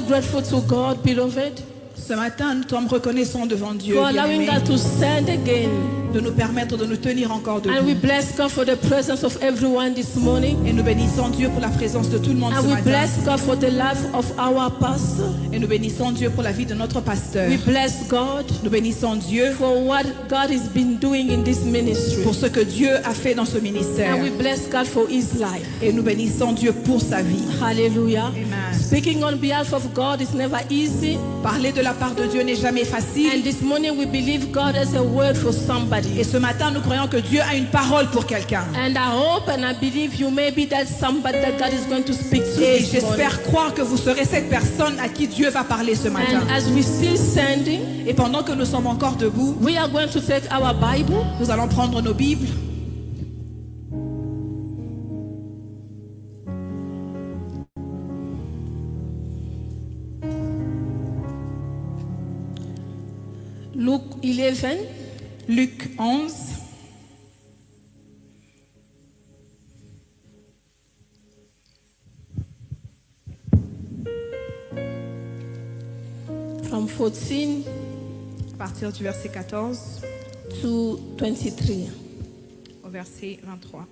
so grateful to God, beloved, Ce matin, nous sommes reconnaissants devant Dieu for allowing bien-aimé, us to stand again. de nous permettre de nous tenir encore And we debout. bless God for the presence of everyone this morning. Et nous bénissons Dieu pour la présence de tout le monde And ce we matin. bless God for the life of our pastor. Et nous bénissons Dieu pour la vie de notre pasteur. We bless God Nous bénissons Dieu for what God has been doing in this ministry. pour ce que Dieu a fait dans ce ministère. And we bless God for his life. Et nous bénissons Dieu pour sa vie. Hallelujah. Amen. Speaking on behalf of God is never easy. Parler de la part de Dieu n'est jamais facile. And this morning we believe God has a word for somebody. Et ce matin, nous croyons que Dieu a une parole pour quelqu'un. And I hope and I believe you may be that somebody that God is going to speak to Et this morning. j'espère croire que vous serez cette personne à qui Dieu va parler ce matin. And as we're still standing, Et pendant que nous sommes encore debout, we are going to take our Bible nous allons prendre nos Bibles. Luke 11, Luc 11, from 14 à partir du verset 14 to 23. au verset 23.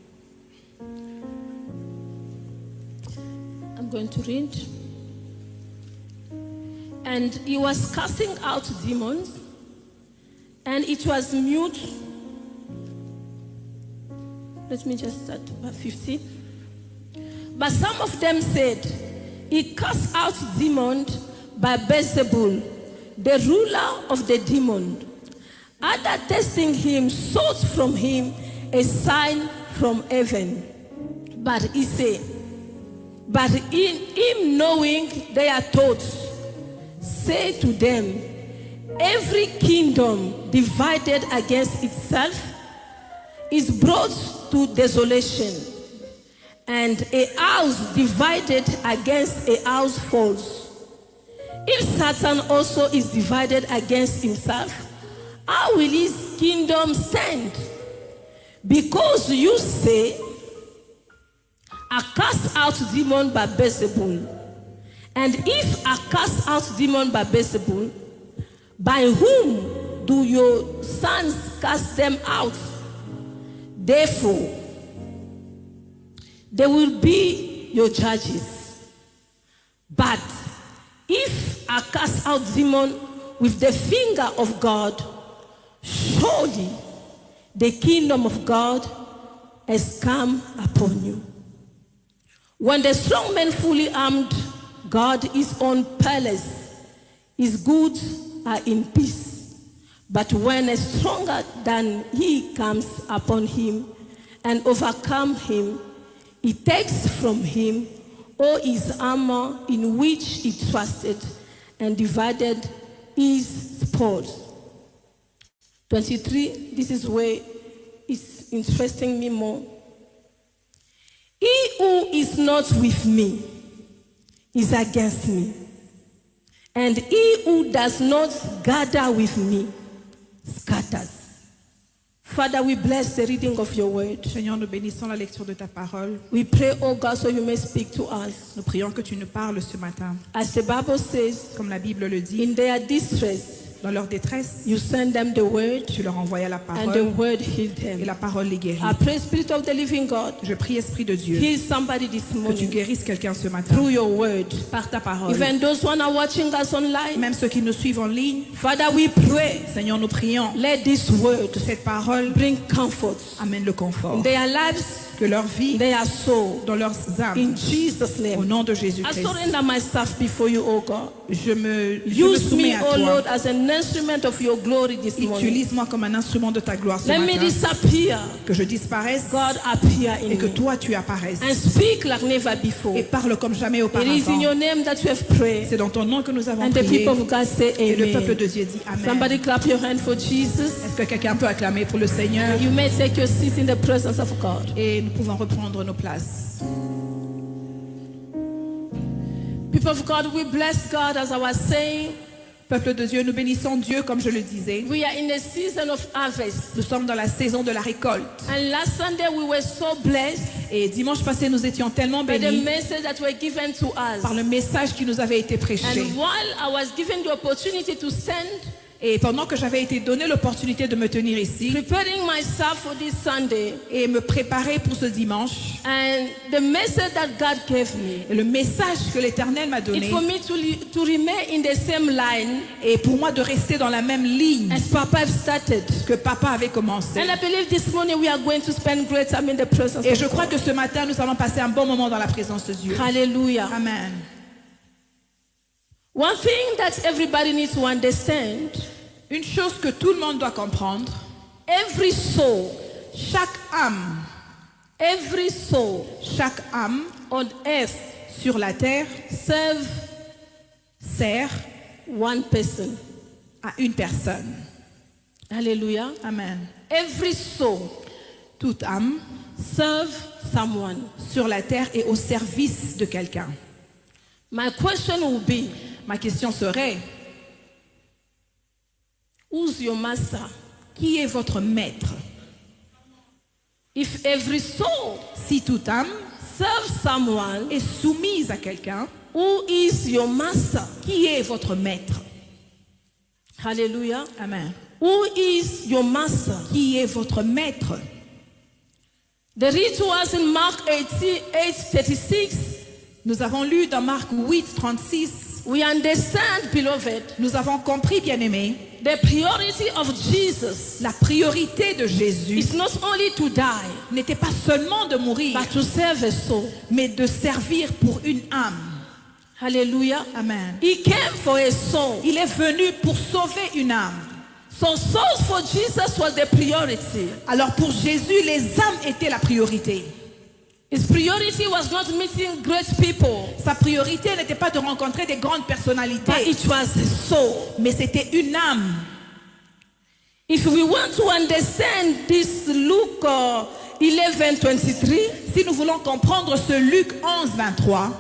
I'm going to read. And he was casting out demons, and it was mute. Let me just start at 15. But some of them said, he cast out demons by Beelzebul, the ruler of the demons. Others testing him sought from him a sign from heaven. But he said, but in him knowing their thoughts, say to them, every kingdom divided against itself is brought to desolation, and a house divided against a house falls. If Satan also is divided against himself, how will his kingdom stand? Because you say, I cast out demons by Beelzebul. And if I cast out demons by Beelzebul, by whom do your sons cast them out? Therefore, they will be your judges. But if I cast out demons with the finger of God, surely the kingdom of God has come upon you. When the strong man fully armed guard his own palace, his goods are in peace. But when a stronger than he comes upon him and overcome him, he takes from him all his armor in which he trusted and divided his spoils. 23, this is where it's interesting me more. He who is not with me is against me, and he who does not gather with me scatters. Father, we bless the reading of your word. Seigneur, nous bénissons la lecture de ta parole. We pray, oh God, so you may speak to us. Nous prions que tu nous parles ce matin. As the Bible says, Comme la Bible le dit, in their distress, dans leur détresse, you send them the word, tu leur envoyais la and the parole word healed et them. la parole les guérit. I pray, Spirit of the living God, Je prie, Esprit de Dieu, heal somebody this que tu morning guérisses quelqu'un ce matin through your word. par ta parole. Even those who are watching us online, Même ceux qui nous suivent en ligne, Father, we pray, Seigneur, nous prions let this word que cette parole bring comfort amène le confort, in their lives, que leur vie, their soul, dans leurs âmes, in Jesus' au name. nom de I Jésus-Christ. surrender myself before you, oh God. Je me Use soumets me, à oh toi. Lord, as an instrument of your glory this morning. Utilise-moi comme un instrument de ta gloire ce Let me matin. disappear. Que je disparaisse God, appear in et que me. toi tu apparaisses. And speak like never before. Et parle comme jamais It is in auparavant. your name that you have prayed. C'est dans ton nom que nous avons And the prié. people of God say Et le peuple amen. de Dieu dit Amen. Somebody clap your hand for Jesus. Est-ce que quelqu'un peut acclamer pour le Seigneur? You may take your seat in the presence of God. Et nous pouvons reprendre nos places. People of God, we bless God as I was saying. Peuple de Dieu, nous bénissons Dieu comme je le disais. We are in a season of harvest. Nous sommes dans la saison de la récolte. And last Sunday we were so blessed Et dimanche passé, nous étions tellement by the bénis message that were given to us. par le message qui nous avait été prêché. And while I was given the opportunity to send, Et pendant que j'avais été donné l'opportunité de me tenir ici preparing myself for this Sunday, et me préparer pour ce dimanche, and the message that God gave me, et le message que l'Éternel m'a it's donné, for me to remain in the same line et pour moi de rester dans la même ligne as Papa started. que Papa avait commencé. And I believe this morning we are going to spend great time in the presence Et of je crois God. que ce matin, nous allons passer un bon moment dans la présence de Dieu. Hallelujah. Amen. One thing that everybody needs to understand, Une chose que tout le monde doit comprendre, every soul chaque âme on earth sur la terre sert one person. à une personne. Hallelujah. Amen. Every soul Toute âme serve someone. sur la terre est au service de quelqu'un. My question will be, Ma question serait, who's your master? qui est votre maître? If every soul Si toute âme serves someone, est soumise à quelqu'un, who is your master? qui est votre maître? Hallelujah. Amen. Who is your master? Qui est votre maître? The read to us in Mark 8:36. Nous avons lu dans Marc 8:36. We understand, beloved, Nous avons compris, bien-aimés, the priority of Jesus la priorité de Jésus is not only to die, n'était pas seulement de mourir, but to serve a soul. mais de servir pour une âme. Hallelujah. Amen. He came for a soul. Il est venu pour sauver une âme. So souls for Jesus was the priority. Alors pour Jésus, les âmes étaient la priorité. His priority was not meeting great people, Sa priorité n'était pas de rencontrer des grandes but personnalités, it was a soul. mais c'était une âme. If we want to understand this Luke 11:23, Si nous voulons comprendre ce Luc 11:23,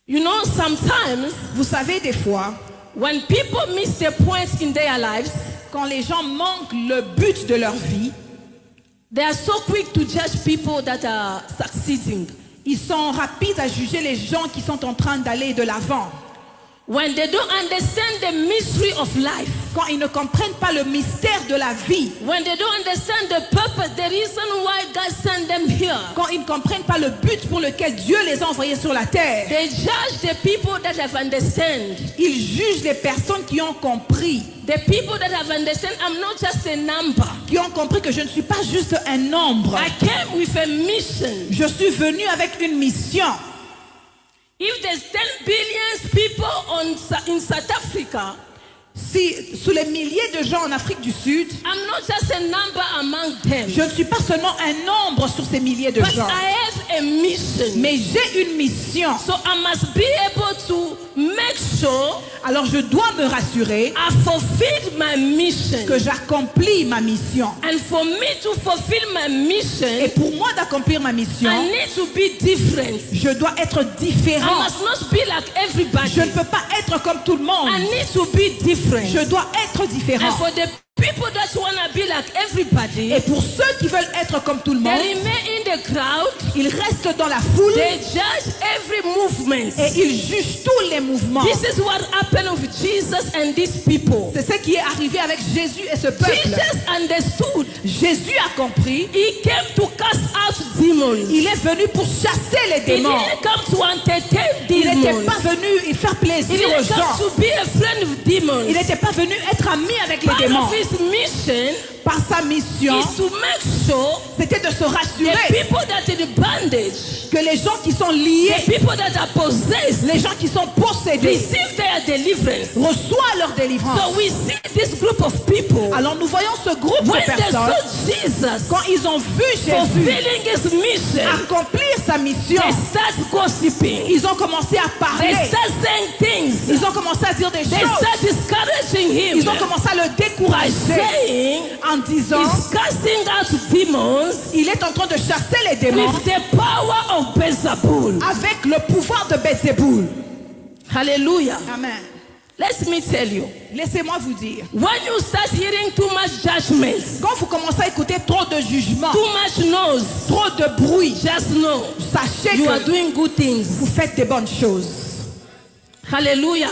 you know, sometimes vous savez, des fois, when people miss the point in their lives, quand les gens manquent le but de leur vie, they are so quick to judge people that are succeeding. ils sont rapides à juger les gens qui sont en train d'aller de l'avant. When they don't understand the mystery of life, Quand ils ne comprennent pas le mystère de la vie, when they don't understand the purpose, the reason why God sent them here, quand ils ne comprennent pas le but pour lequel Dieu les a envoyés sur la terre, they judge the people that have understand. ils jugent les personnes qui ont compris, The people that have understand, I'm not just a number. qui ont compris que je ne suis pas juste un nombre. I came with a mission. Je suis venu avec une mission. If there's 10 billion people in South Africa, Si sous les milliers de gens en Afrique du Sud, I'm not just a number among them, je ne suis pas seulement un nombre sur ces milliers de but gens, I have a mission. mais j'ai une mission. So I must be able to make sure Alors je dois me rassurer I fulfilled my mission. que j'accomplis ma mission. And for me to fulfill my Et mission, pour moi d'accomplir ma mission, I need to be different. je dois être I différent. must not be like everybody. Je ne peux pas être comme tout le monde. I need to be different. Je dois être And différent. for the people that want to be like everybody, Et pour ceux qui veulent être comme tout le they monde, remain in the crowd. ils restent dans la foule They judge every movement. et ils jugent tous les mouvements. This is what happened with Jesus and these people. C'est ce qui est arrivé avec Jésus et ce peuple. Jesus understood. Jésus a compris. He came to cast out demons. Il est venu pour chasser les He démons. didn't come to entertain Il n'était demons. pas venu y faire He plaisir aux didn't come gens. to be a friend of demons. Il n'était pas venu être ami avec les Part démons. of his mission Par sa mission, is to make sure c'était de se the rassurer people that are in bondage, que les gens qui sont liés, the people that are possessed, les gens qui sont possédés, receive their deliverance. reçoivent leur délivrance. So we see this group of people. Alors nous voyons ce groupe When de they personnes, saw Jesus quand ils ont vu Jésus fulfilling his mission, accomplir sa mission, they start gossiping. ils ont commencé à They parler, start saying things. ils ont commencé à dire des They choses, start discouraging him ils ont commencé à le by décourager saying en disant, he's casting out demons il est en train de chasser les démons with the power of Beelzebul. avec le pouvoir de Belzéboul. Hallelujah. Amen. Let me tell you. Laissez-moi vous dire. When you start hearing too much judgments, Quand vous commencez à écouter trop de jugements, too much noise, trop de bruit, just know sachez you are que doing good things. vous faites des bonnes choses. Hallelujah.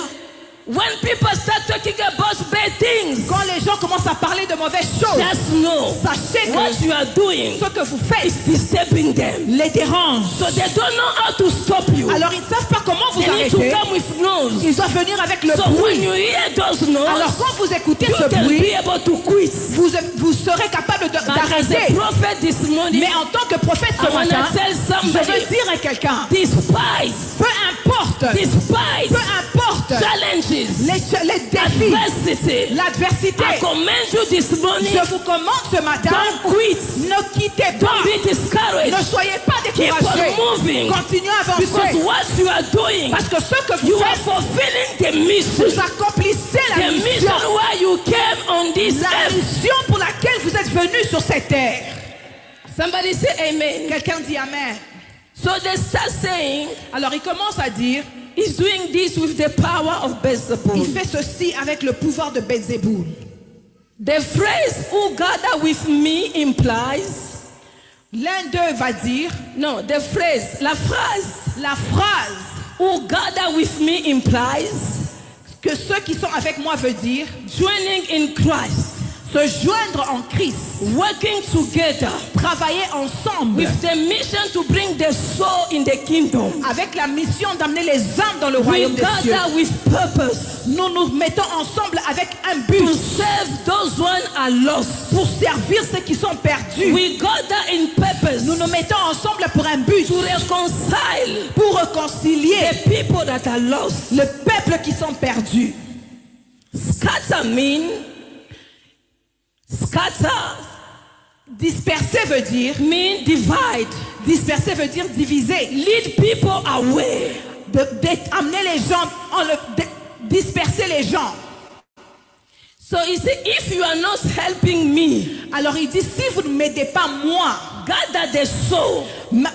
When people start talking about bad things, Quand les gens commencent à parler de mauvaises choses, just know sachez what que you are doing ce que vous faites is disturbing them. les dérange. So they don't know how to stop you. Alors ils ne savent pas comment vous They need to arrêter. come with noise. Ils doivent venir avec le So when bruit. you hear those noise, Alors quand vous écoutez you ce can bruit, be able to quit. vous serez capable But as a d'arrêter. prophet this morning, Mais en tant que prophète I ce want matin, to tell je somebody, veux dire à quelqu'un, despise, peu importe, peu importe challenges, les défis, adversity, l'adversité, I commend you this morning. je vous commande ce matin, Don't quit. ne quittez Don't pas, be discouraged. ne soyez pas Keep découragés, on moving. continuez à Because avancer, what you are doing, parce que ce que you vous are faites, fulfilling the mission. vous accomplissez la The mission, mission why you came on this la earth. mission pour laquelle vous êtes venus sur cette terre. Somebody say amen. Quelqu'un dit amen. So they start saying, Alors il commence à dire, he's doing this with the power of Beelzebub. il fait ceci avec le pouvoir de Belzéboul. The phrase who gather with me implies, L'un d'eux va dire, no, the phrase, la phrase, la phrase who gather with me implies que ceux qui sont avec moi veut dire, joining in Christ, se joindre en Christ, working together travailler ensemble with the mission to bring the soul in the kingdom. avec la mission d'amener les âmes dans le royaume We des cieux. gather with purpose Nous nous mettons ensemble avec un but to serve those one are lost. pour servir ceux qui sont perdus. We gather in purpose Nous nous mettons ensemble pour un but, to reconcile pour réconcilier the people that are lost. le peuple qui sont perdus. Scatter Disperser veut dire, mean divide. disperser veut dire diviser, Lead people away. amener les gens, disperser les gens. So he said, if you are not helping me, Alors il dit, si vous ne m'aidez pas moi, gather the soul,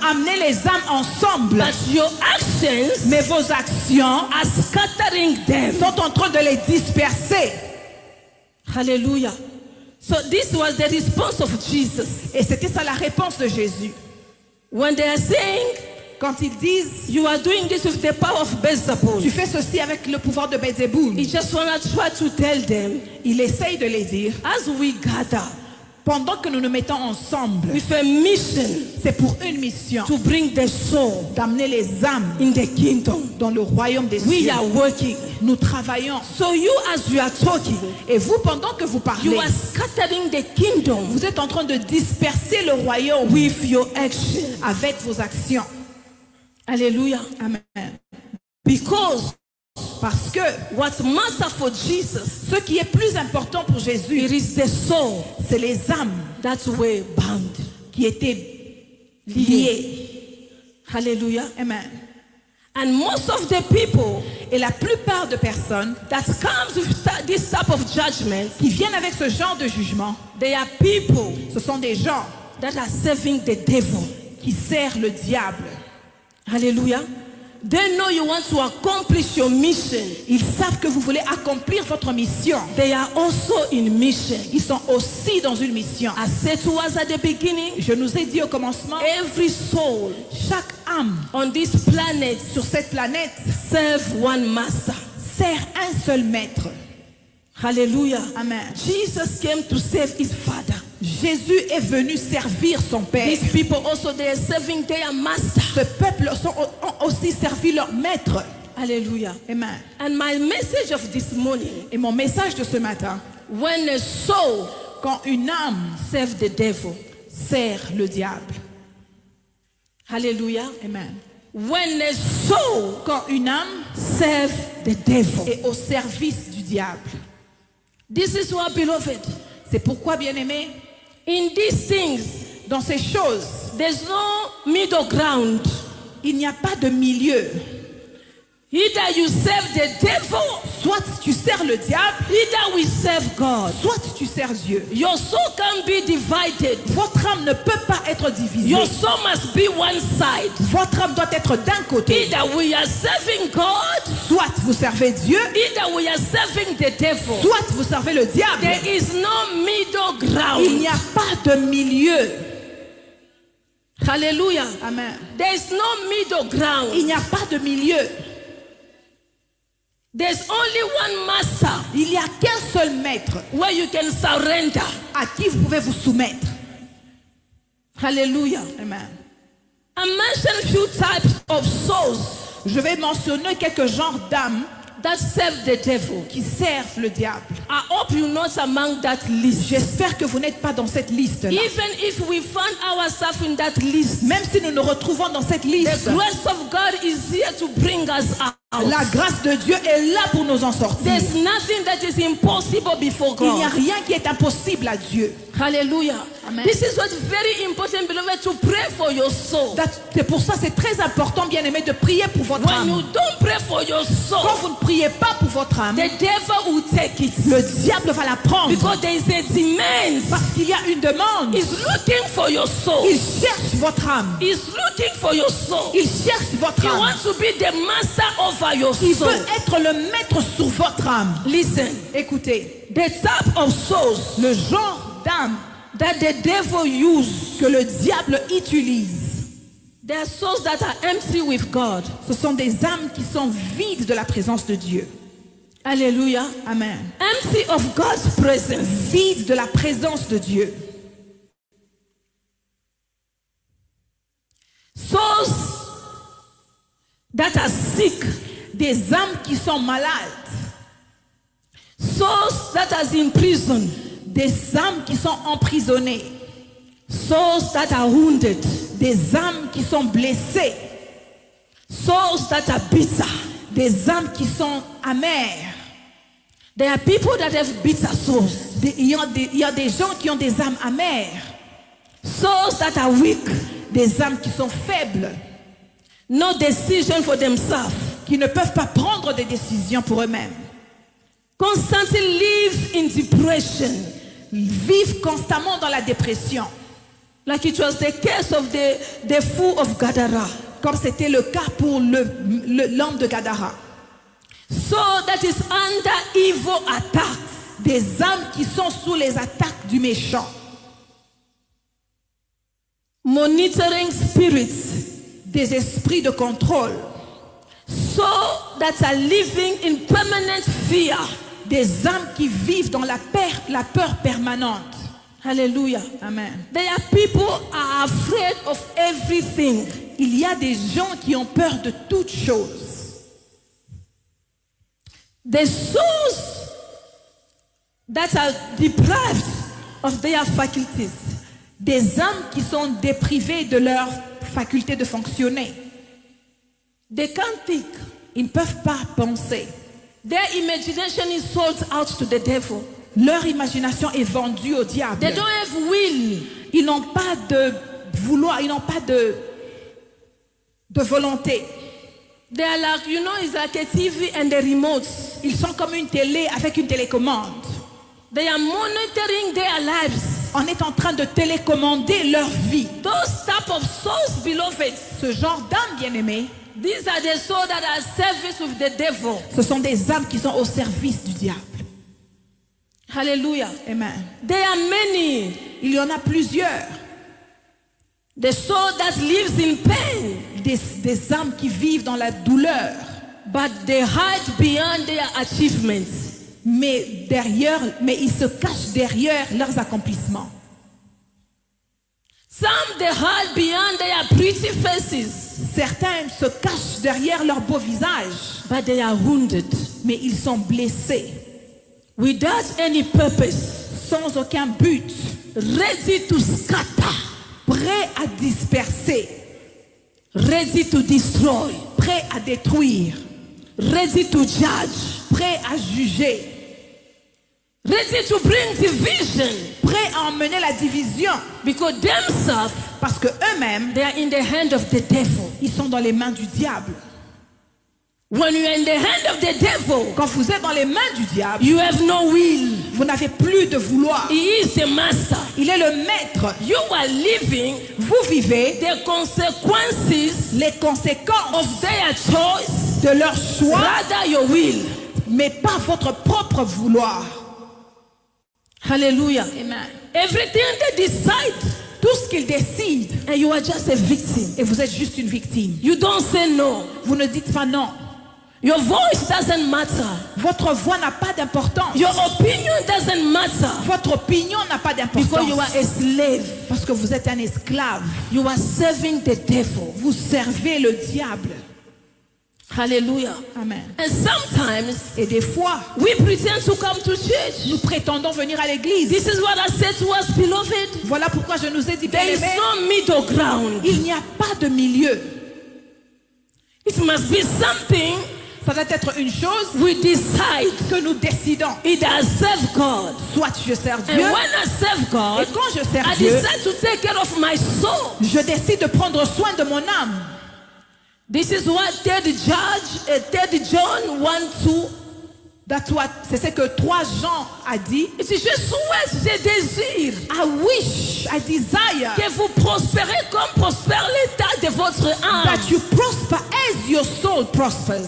amener les âmes ensemble, but your actions mais vos actions are scattering them. sont en train de les disperser. Hallelujah. So this was the response of Jesus. Et c'était ça la réponse de Jésus. When they are saying, Quand ils disent, you are doing this with the power of Beelzebub, tu fais ceci avec le pouvoir de Belzéboul, he just want to try to tell them, il essaye de les dire, as we gather pendant que nous nous mettons ensemble, with a mission c'est pour une mission, to bring the soul d'amener les âmes in the kingdom, dans le royaume des we cieux. are working. Nous travaillons. So you, as you are talking, Et vous, pendant que vous parlez, you are scattering the kingdom vous êtes en train de disperser le royaume with your action. avec vos actions. Hallelujah. Amen. Because Parce que what matters for Jesus, ce qui est plus important pour it Jésus, is the soul c'est les âmes that were bound. qui étaient liées. Hallelujah. Amen. And most of the people Et la plupart de personnes that comes with this type of judgment, qui viennent avec ce genre de jugement, they are people ce sont des gens that are serving the devil. qui servent le diable. Hallelujah. They know you want to accomplish your mission. Ils savent que vous voulez accomplir votre mission. They are also in mission. Ils sont aussi dans une mission. I said to us at the beginning, Je nous ai dit au commencement, every soul chaque âme on this planet sur cette planète serve one master. sert un seul maître. Hallelujah. Amen. Jesus came to save his father. Jésus est venu servir son Père. These people also, they are serving their master. Ce peuple ont aussi servi leur maître. Hallelujah. Amen. And my message of this morning, Et mon message de ce matin, when a soul quand une âme serves the devil. sert le diable. Hallelujah. Amen. When a soul Quand une âme serves the devil. est au service du diable. This is what, beloved, C'est pourquoi, bien-aimés, in these things, dans ces choses, there's no middle ground. il n'y a pas de milieu. Either you serve the devil, Soit tu sers le diable, either we serve God. soit tu sers Dieu. Your soul can be divided. Votre âme ne peut pas être divisée. Your soul must be one side. Votre âme doit être d'un côté. Either we are serving God, Soit vous servez Dieu, either we are serving the devil. soit vous servez le diable. There is no middle Il ground. n'y a pas de milieu. Hallelujah. Amen. There is no middle Il ground. n'y a pas de milieu. There's only one master Il n'y a qu'un seul maître where you can surrender. à qui vous pouvez vous soumettre. Hallelujah. Amen. I mentioned few types of souls Je vais mentionner quelques genres d'âmes that serve the devil. qui servent le diable. I hope you're not among that list. J'espère que vous n'êtes pas dans cette liste-là. Even if we find ourselves in that list, Même si nous nous retrouvons dans cette the liste, grace of God is here to bring us out. la grâce de Dieu est là pour nous en sortir. There's nothing that is impossible before Il n'y a God. rien qui est impossible à Dieu. Hallelujah. Amen. This is what's very important, beloved, to pray for your soul. C'est pour ça c'est très important, bien aimé, de prier pour votre When you âme. don't pray for your Quand soul, vous ne priez pas pour votre âme, the devil will take it. le diable va la prendre. Because there is a demand. Parce qu'il y a une demande. He's looking for your soul. Il cherche votre âme. He's looking for your soul. Il cherche votre He âme. wants to be the master over your Il soul. veut être le maître sur votre âme. Listen, Écoutez, the type of souls le genre d'âme that the devil uses, que le diable utilise, they are souls that are empty with God. ce sont des âmes qui sont vides de la présence de Dieu. Hallelujah. Amen. Empty of God's presence. Vides de la présence de Dieu. Souls that are sick. Des âmes qui sont malades. Souls that are in prison. Des âmes qui sont emprisonnées. Souls that are wounded. Des âmes qui sont blessées. Souls that are bitter. Des âmes qui sont amères. There are people that have bitter souls. Il y a des gens qui ont des âmes amères. Souls that are weak. Des âmes qui sont faibles. No decision for themselves. Qui ne peuvent pas prendre des décisions pour eux-mêmes. Constantly live in depression. Vivent constamment dans la dépression. Like it was the case of the fool of Gadara. Comme c'était le cas pour l'homme de Gadara. So that is under evil attacks. Des âmes qui sont sous les attaques du méchant. Monitoring spirits. Des esprits de contrôle. So that are living in permanent fear. Des âmes qui vivent dans la peur permanente. Hallelujah. Amen. There are people are afraid of everything. Il y a des gens qui ont peur de toutes choses. The souls that are deprived of their faculties. Des âmes qui sont déprivées de leur faculté de fonctionner. They can't think. Ils ne peuvent pas penser. Their imagination is sold out to the devil. Leur imagination est vendue au diable. They don't have will. Ils n'ont pas de vouloir, ils n'ont pas de volonté. They are like, it's like a TV and the remote. Ils sont comme une télé avec une télécommande. They are monitoring their lives. On est en train de télécommander leur vie. Those type of souls, beloved, Ce genre d'âmes, bien-aimées, these are the souls that are service with the devil. ce sont des âmes qui sont au service du diable. Hallelujah. Amen. There are many. Il y en a plusieurs. The soul that lives in pain. Des âmes qui vivent dans la douleur. But they hide beyond their achievements. Mais ils se cachent derrière leurs accomplissements. Some they hide beyond their pretty faces. Certains se cachent derrière leur beau visage. But they are wounded. Mais ils sont blessés. Without any purpose. Sans aucun but. Ready to scatter. Prêts à disperser. Ready to destroy. Prêts à détruire. Ready to judge. Prêts à juger. Ready to bring division. Prêts à emmener la division. Because themselves, parce que eux-mêmes, they are in the hand of the devil. Ils sont dans les mains du diable. When you are in the hand of the devil, Quand vous êtes dans les mains du diable, you have no will. vous n'avez plus de vouloir. He is the master. Il est le maître. You are living Vous vivez the consequences les conséquences of their choice, de leur choix, rather your will. mais pas votre propre vouloir. Hallelujah. Amen. Everything they decide, Tout ce qu'ils décident, and you are just a victim. et vous êtes juste une victime. You don't say no. Vous ne dites pas non. Your voice doesn't matter. Votre voix n'a pas d'importance. Your opinion doesn't matter. Votre opinion n'a pas Because you are d'importance. a slave. Parce que vous êtes un esclave. You are serving the devil. Vous servez le diable. Hallelujah. Amen. And sometimes Et des fois, we pretend to come to church. nous prétendons venir à l'église. This is what I said to us, beloved. Voilà pourquoi je nous ai dit, There is bien-aimés, no middle ground. il n'y a pas de milieu. It must be something Ça doit être une chose we decide. que nous décidons. Either I serve God. Soit je sers And Dieu, when I serve et God, quand je sers I Dieu, decide to take care of my soul. je décide de prendre soin de mon âme. This is what 3 John 1:2. C'est ce que 3 Jean a dit. Je souhaite, je désire I wish, I desire que vous prospérez comme prospère l'état de votre âme. that you prosper as your soul prospers.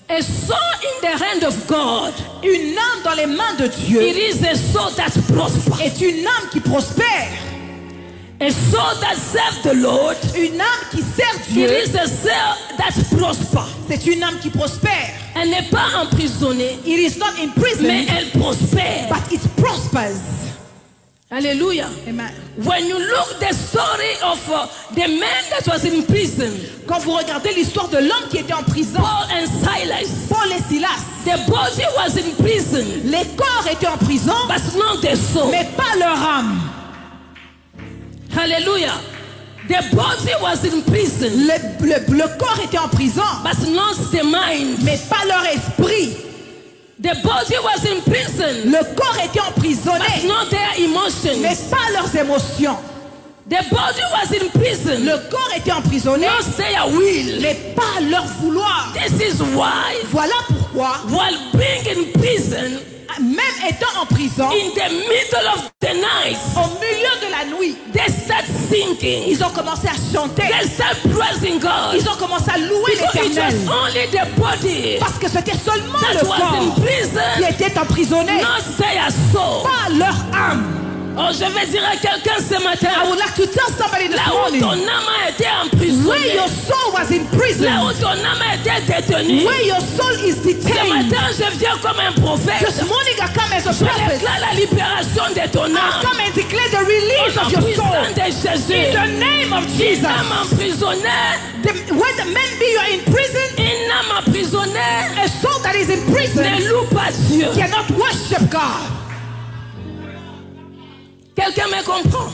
A soul in the hand of God, Une âme dans les mains de Dieu it is a soul that prospers. est une âme qui prospère. A soul that serves the Lord, Une âme qui sert it Dieu, is a soul that prospers. c'est une âme qui prospère. Elle n'est pas emprisonnée, It is not mais imprisoned, elle prospère. but it prospers. Hallelujah. Amen. When you look the story of the man that was in prison, Quand vous regardez l'histoire de l'homme qui était en prison, Paul and Silas, Paul et Silas, the body was in prison, les corps étaient en prison, but not the soul. mais pas leur âme. Hallelujah. The body was in prison, Le corps était en prison, but not the mind. mais pas leur esprit. The body was in prison, Le corps était but emprisonné, not their mais emotions. pas leurs émotions. The body was in prison, Le corps était emprisonné, not their will. mais pas leur vouloir. This is why, Voilà pourquoi, while being in prison, même étant en prison, in the middle of the night, au milieu de la nuit, they start singing. ils ont commencé à chanter. They start praising God. Ils ont commencé à louer Because it l'Éternel. was only the body Parce que c'était seulement that le was in corps qui prison, était emprisonné, not their soul. pas leur âme. Oh, je vais dire à quelqu'un ce I matin, would like to tell somebody this là où morning, ton âme a été where emprisonnée, your soul was in là prison, où ton âme a été détenue, where your soul is ce detained. matin je viens comme un prophète. This morning I come as a Je prophet. déclare la libération de ton I âme. come and declare the release Au of your puissant soul. de In Jésus. the name of Une Jesus. âme emprisonnée, Where the men be, you are in prison. une âme emprisonnée A soul that is in prison ne loue pas Dieu. cannot worship God. Quelqu'un me comprend?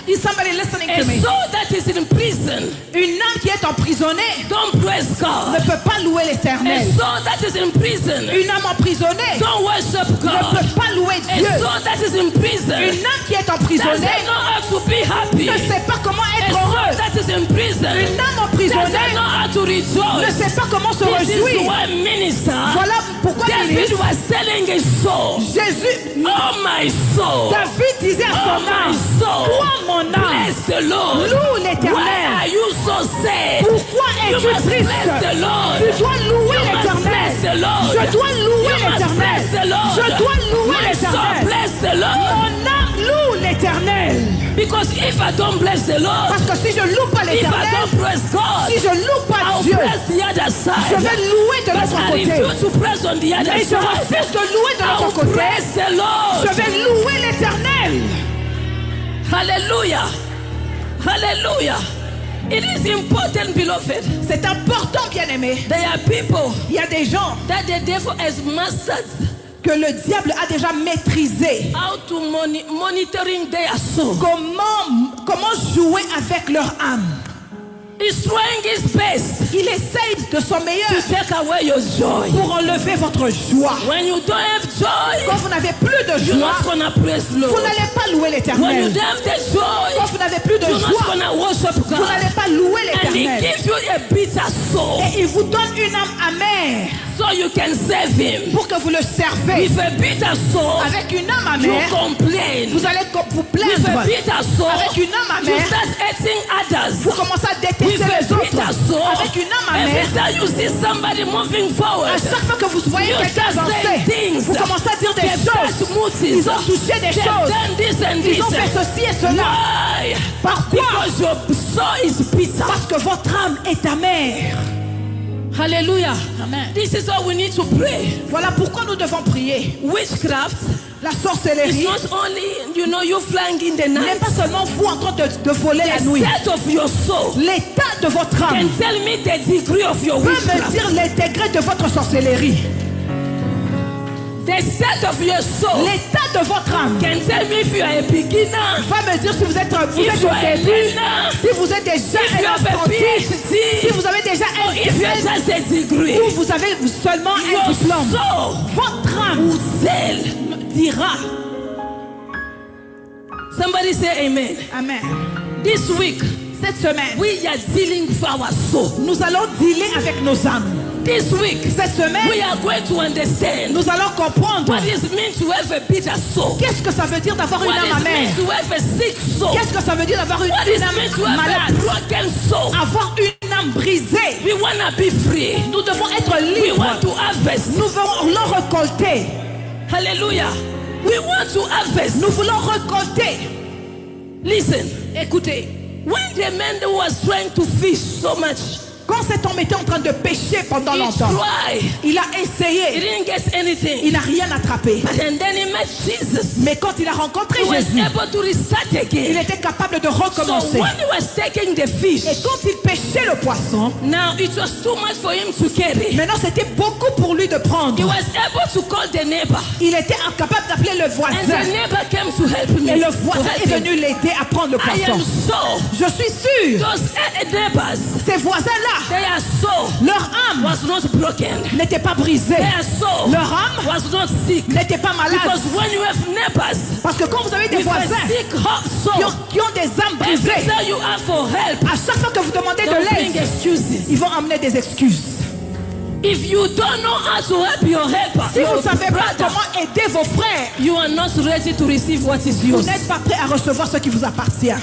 Is somebody listening A to me? soul that is in prison Une âme qui est emprisonnée don't praise God. ne peut pas louer A l'Éternel. soul that is in prison Une âme emprisonnée don't worship ne God. peut pas louer A Dieu. soul that is in prison Une âme qui est doesn't emprisonnée know how to be happy. ne sait pas comment A être soul heureux. that is in prison Une âme doesn't emprisonnée know how to ne rejoice. sait pas comment se This is réjouir. why minister Voilà pourquoi David ministre was telling his soul, Jésus, oh my soul, David disait à oh son my âme, soul, toi mon âme, bless the Lord. loue Why l'Éternel. are you so sad? Pourquoi You es-tu must triste? bless the Lord. Tu dois louer You must l'Éternel. bless the Lord. Je dois louer You must bless the l'Éternel. Lord. Je dois louer My soul l'Éternel. bless the Lord. Mon âme loue l'Éternel. Because if I don't bless the Lord, Parce que si je loue pas if I l'Éternel, don't praise God, si je loue pas I'll Dieu, press the other je side. vais louer de But l'autre I côté. refuse to press on the other Mais je side. refuse de louer de I'll l'autre côté. praise the Lord. Je vais louer l'Éternel. Hallelujah. Hallelujah. It is important, beloved. C'est important, bien-aimé. There are people Il y a des gens that the devil has mastered que le diable a déjà maîtrisé. how to monitoring their soul. Comment jouer avec leur âme. He's trying his best Il essaye de son meilleur to take away your joy. pour enlever votre joie. When you don't have joy, Quand vous n'avez n'avez plus de you're joie, not gonna praise vous Lord. n'allez pas louer When you l'Éternel. don't have the joy, Quand vous n'avez plus de you're not joie, gonna worship vous God. n'allez pas louer And He l'Éternel. gives you a bitter soul Et il vous donne une âme amère so you can serve Him. pour que vous le servez. With a bitter soul, Avec une âme you amère, complain. vous allez vous With a plaindre. bitter soul, Avec une âme you amère, start hating others. vous commencez à With détester a les bitter autres. soul, Avec une âme every amère, time you see somebody moving forward, à chaque fois que vous voyez you quelqu'un start saying avancer, things. vous commencez à dire des They've choses. touched mountains. Ils ont touché des They've choses. done this and Ils ont fait this. ceci et cela. Why? Pourquoi? Because your soul is bitter. Parce que votre âme est amère. Hallelujah. Amen. This is how we need to pray. Voilà pourquoi nous devons prier. Witchcraft La is sorcellerie not only, you flying in the n'est night. pas seulement vous en train de voler la The nuit. state of your soul L'état de votre can âme tell me the degree of your peut me witchcraft. dire les degrés de votre sorcellerie. The state of your soul L'état de votre âme can tell me if you are a beginner, va me dire si vous êtes au if you are a début, learner, si vous êtes déjà if you un have a apprenti, si PhD, vous avez déjà or if you are un just a degree. ou vous avez seulement un Your diplôme. soul Votre âme will tell. dira. Somebody say amen. Amen. This week, Cette semaine, we are dealing with our soul. nous allons dealer avec nos âmes. This week, Cette semaine, we are going to understand nous allons comprendre what it means to have a bitter soul. qu'est-ce que ça veut dire d'avoir une What âme it means amère. to have a sick soul. Qu'est-ce que ça veut dire d'avoir une What it âme means to have a malade. broken soul. Avoir une âme brisée. We want to be free. Nous devons être We libres. want to harvest. Nous voulons récolter. Hallelujah. We want to harvest. Nous voulons récolter. Listen. Écoutez, When the man that was trying to fish so much, quand cet homme était en train de pêcher pendant he longtemps, tried. il a He essayé. didn't get anything. Il n'a rien attrapé. And then he met Jesus. Mais quand il a rencontré He was Jésus, able to restart il again. était capable de So recommencer. when he was taking the fish, Et quand il pêchait le poisson, now it was too much for him to carry. maintenant c'était beaucoup pour lui de He prendre. was able to call the neighbor. Il était incapable d'appeler le And the voisin. neighbor came to help me. Et le to voisin help est him. venu l'aider à prendre le I am poisson. so. Je suis sûr, Those neighbors, ces voisins-là, their soul leur âme was not broken. n'était pas brisée. Their soul Leur âme was not sick. n'était pas malade. Because when you have neighbors Parce que quand vous avez des with a voisins sick heart soul, qui ont des âmes every brisées, time you ask for help, à chaque fois que vous demandez de don't bring l'aide, excuses. ils vont amener des excuses. If you don't know how to help your helper, Si vous your ne savez pas brother, comment aider vos frères, you are not ready to receive what is vous yours. n'êtes pas prêt à recevoir ce qui vous appartient.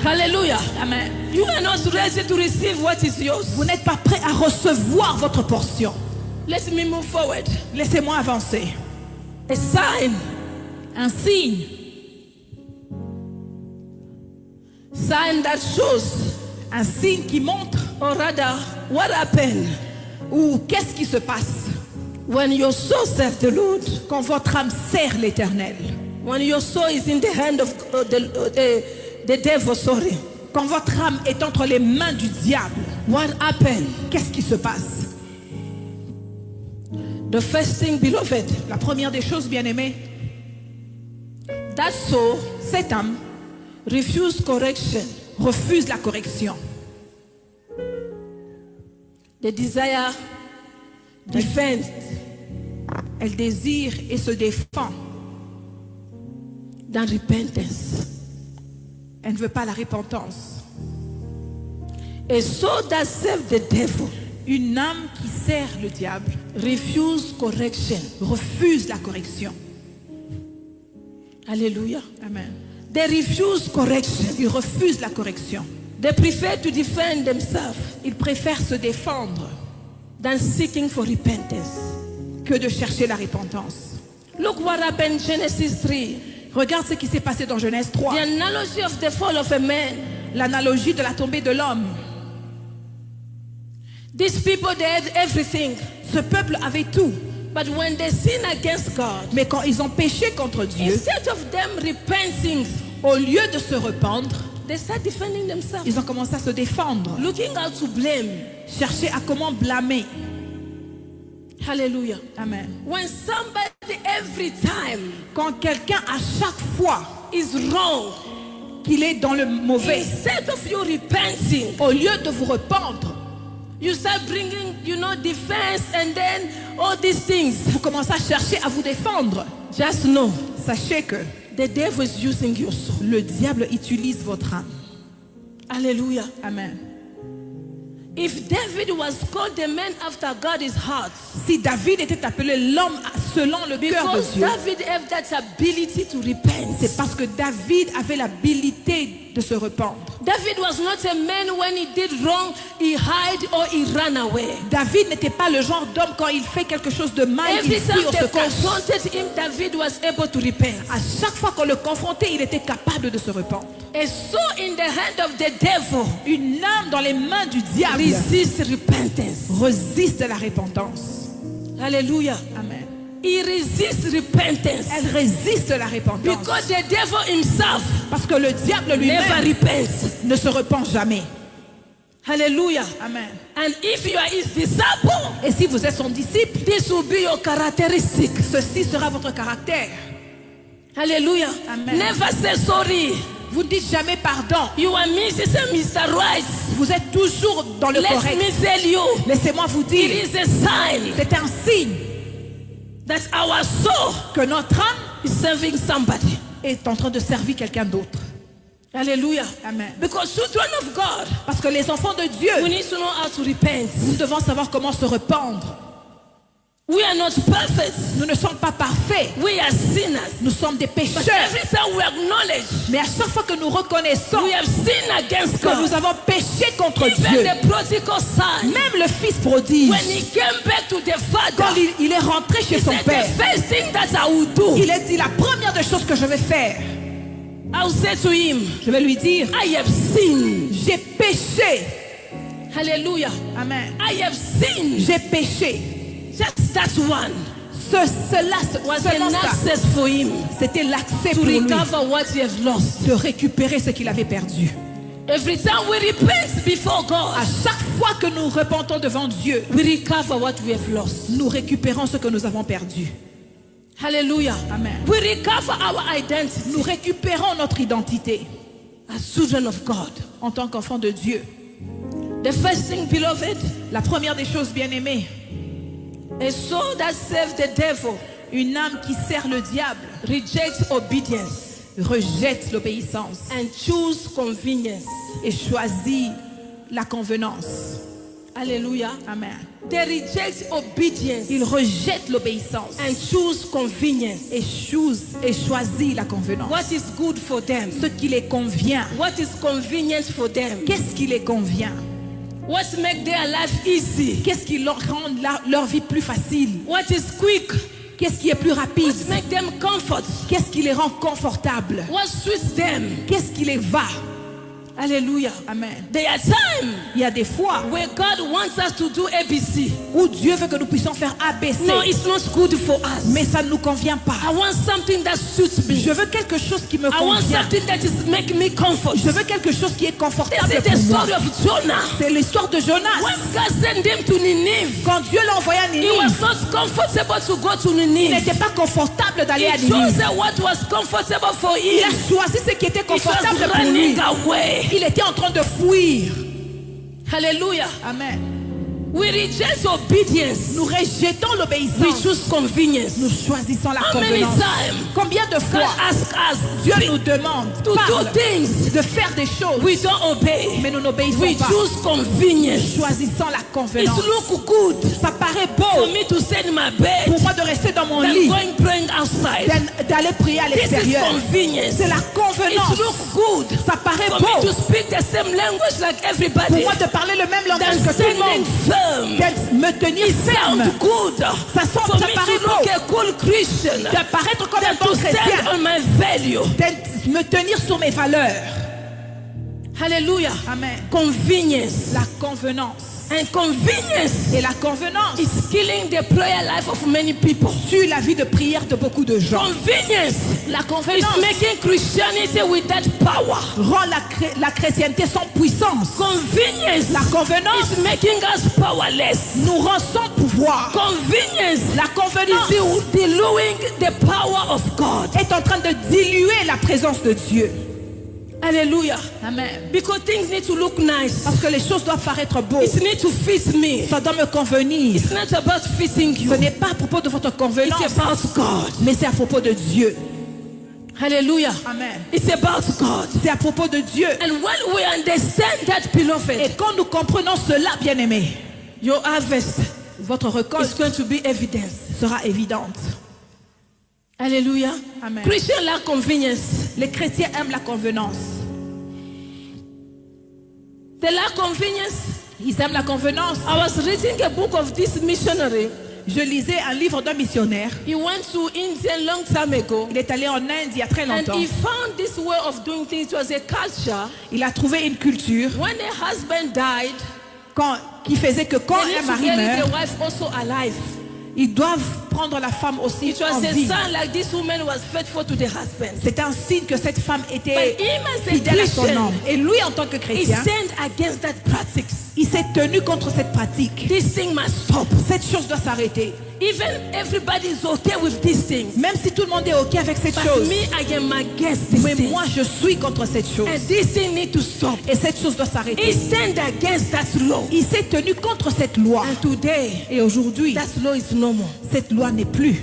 Hallelujah. Amen. You are not ready to receive what is yours. Vous n'êtes pas prêt à recevoir votre portion. Let me move forward. Laissez-moi avancer. A sign. Un signe. Sign that shows, Un signe qui montre or rather, what happened ou qu'est-ce qui se passe when your soul serves the Lord. quand votre âme sert l'Éternel. When your soul is in the hand of the devil, sorry. Quand votre âme est entre les mains du diable, What happened? qu'est-ce qui se passe? The first thing, beloved, La première des choses, bien-aimés, that soul cette âme refused correction. refuse la correction. The desire, defense, Elle désire et se défend. than repentance. Elle ne veut pas la repentance. A soul that serves the devil Une âme qui sert le diable refused correction. refuse la correction. Hallelujah. Amen. They refuse correction. Ils refusent la correction. They prefer to defend themselves Ils préfèrent se défendre than seeking for repentance. que de chercher la repentance. Look what happened in Genesis 3. Regarde ce qui s'est passé dans Genèse 3. The analogy of the fall of a man. L'analogie de la tombée de l'homme. These people, they had everything. Ce peuple avait tout. But when they sin against God, Mais quand ils ont péché contre Dieu, instead of them repenting, au lieu de se rependre, they start defending themselves. ils ont commencé à se défendre. Looking out to blame. Chercher à comment blâmer. Hallelujah. Amen. When somebody every time Quand quelqu'un à chaque fois is wrong, qu'il est dans le mauvais, instead of you repenting, au lieu de vous rependre, You start bringing, defense and then all these things. Vous commencez à chercher à vous défendre. Just know, Sachez que the devil is using your soul. le diable utilise votre âme. Hallelujah. Amen. If David was called the man after God's heart, Si David était appelé l'homme selon le cœur de because Dieu, David had that ability to repent. c'est parce que David avait l'habilité de se rependre. David was not a man when he did wrong, he hid or he ran away. David n'était pas le genre d'homme quand il fait quelque chose de mal, il Every time fuit ou they se cache. confronted him, David was able to repent. À chaque fois qu'on le confrontait, il était capable de se rependre. A soul in the hand of the devil Une âme dans les mains du diable resists repentance. résiste à la repentance. Hallelujah. Amen. He resists repentance. Elle résiste à la repentance. Because the devil himself Parce que le diable never lui-même repents. ne se repent jamais. Hallelujah. Amen. And if you are his disciple, Et si vous êtes son disciple, this will be your characteristic. ceci sera votre caractère. Hallelujah. Amen. Never say sorry. Vous ne dites jamais pardon. You are Mrs. and Mr. Rice. Vous êtes toujours dans le Let correct. me tell you, Laissez-moi vous it dire, is a sign c'est un signe that our soul que notre âme is serving somebody. est en train de servir quelqu'un d'autre. Hallelujah. Amen. Because children of God, Parce que les enfants de we Dieu, need to know how to repent. nous devons savoir comment se rependre. We are not perfect. Nous ne sommes pas parfaits. We are sinners. Nous sommes des But pécheurs. every time we acknowledge Mais à chaque fois que nous reconnaissons we have sinned against que nous God, avons péché contre even Dieu, the prodigal son, même le fils prodige, when he came back to the quand father, il est rentré chez he son said, père, the first thing that I will do, il a dit la première des choses que je vais faire, I will say to him, je vais lui dire, I have sinned. j'ai péché. Hallelujah. Amen. I have sinned. J'ai péché. Just that one was Seulement an ça, access for him c'était l'accès to pour lui recover what he has lost. de récupérer ce qu'il avait perdu. Every time we repent before God, À chaque fois que nous repentons devant Dieu, we recover what we have lost. nous récupérons ce que nous avons perdu. Hallelujah. Amen. We recover our identity Nous récupérons notre identité as children of God. en tant qu'enfants de Dieu. The first thing, beloved, La première des choses, bien-aimés, a soul that serves the devil une âme qui sert le diable rejects obedience rejette l'obéissance and choose convenience. et choisit la convenance. Hallelujah. Amen. They reject obedience Il rejette l'obéissance and choose convenience. et choisit la convenance. What is good for them? Ce qui les convient. What is convenient for them? Qu'est-ce qui les convient? What makes their life easy? Qu'est-ce qui leur rend leur vie plus facile? What is quick? Qu'est-ce qui est plus rapide? What makes them comfort? Qu'est-ce qui les rend confortables? What suits them? Qu'est-ce qui les va? Hallelujah. Amen. There are times Il y a des fois where God wants us to do ABC. où Dieu veut que nous puissions faire ABC, No, it's not good for us. mais ça ne nous convient pas. I want something that suits me. Je veux quelque chose qui me I want convient. something that is making me comfort. Je veux quelque chose qui est This confortable is the pour moi. story of Jonah. C'est l'histoire de Jonas. When God sent him to Nineveh, Quand Dieu l'a envoyé à he Ninive, was not comfortable to go to il Nineveh. n'était pas confortable d'aller à He chose Ninive. what was comfortable for Il him. a choisi ce qui était He was confortable pour lui. running away. Il était en train de fuir. Hallelujah. Amen. We reject obedience. Nous rejetons We l'obéissance. choose convenience. Nous choisissons la How many convenance. times Combien de God fois asks us Dieu nous demande to parle, do things de faire des choses, we don't obey? mais nous n'obéissons We pas. choose convenience. Choisissons la It convenance. look good Ça paraît for beau me to stay in my bed pour moi de rester dans mon than lit, going praying outside. d'aller prier à This is l'extérieur. convenience. C'est la It convenance. look good Ça paraît for me to beau speak the same language like pour everybody moi de parler le même langage than que tout le standing monde, firm. de me tenir ferme, Sound good Ça for me paraît to look beau. a cool Christian de paraître comme un than bon to stand chrétien, on my value. de me tenir sur mes valeurs. Hallelujah. Amen. Convenience. La convenance. And convenience Et la convenance is killing the prayer life of many people. tue la vie de prière de beaucoup de gens. Convenience La is convenance making Christianity without power. rend la chrétienté sans puissance. Convenience La convenance is making us powerless. nous rend sans pouvoir. Convenience La convenance is diluting the power of God. est en train de diluer la présence de Dieu. Hallelujah. Amen. Because things need to look nice. Parce que les choses doivent paraître beaux. It needs to fit me. Ça doit me convenir. It's not about fitting you. Ce n'est pas à propos de votre convenance, It's about God. mais c'est à propos de Dieu. Hallelujah. Amen. It's about God. C'est à propos de Dieu. And when we understand that, beloved, Et quand nous comprenons cela, bien-aimés, your harvest votre is récolte going to be evidence. sera évidente. Hallelujah. Amen. Christians lack convenience. Les chrétiens aiment la convenance. They lack convenience. Ils aiment la convenance. I was reading a book of this missionary. Je lisais un livre d'un missionnaire. He went to India a long time ago. Il est allé en Inde il y a très And longtemps. he found this way of doing things. It was a culture. Il a trouvé une culture When a husband died, qui faisait que quand they un need to mari bury meurt, the wife also alive. ils doivent prendre la femme aussi It en was a vie. sign like this woman was faithful to the husband. C'est un signe que cette femme était But him as a fidèle à son Christian, homme. Et lui, en tant que he chrétien, stand against that practice. il s'est tenu contre cette pratique. This thing must stop. Cette chose doit s'arrêter. Even everybody is okay with these things. Même si tout le monde est OK avec cette But chose. me, I am against this Mais thing. moi, je suis contre cette chose. And this thing need to stop. Et cette chose doit He s'arrêter. stand against that law. Il s'est tenu contre cette loi. And today, Et aujourd'hui, that law is no more. cette loi n'est plus.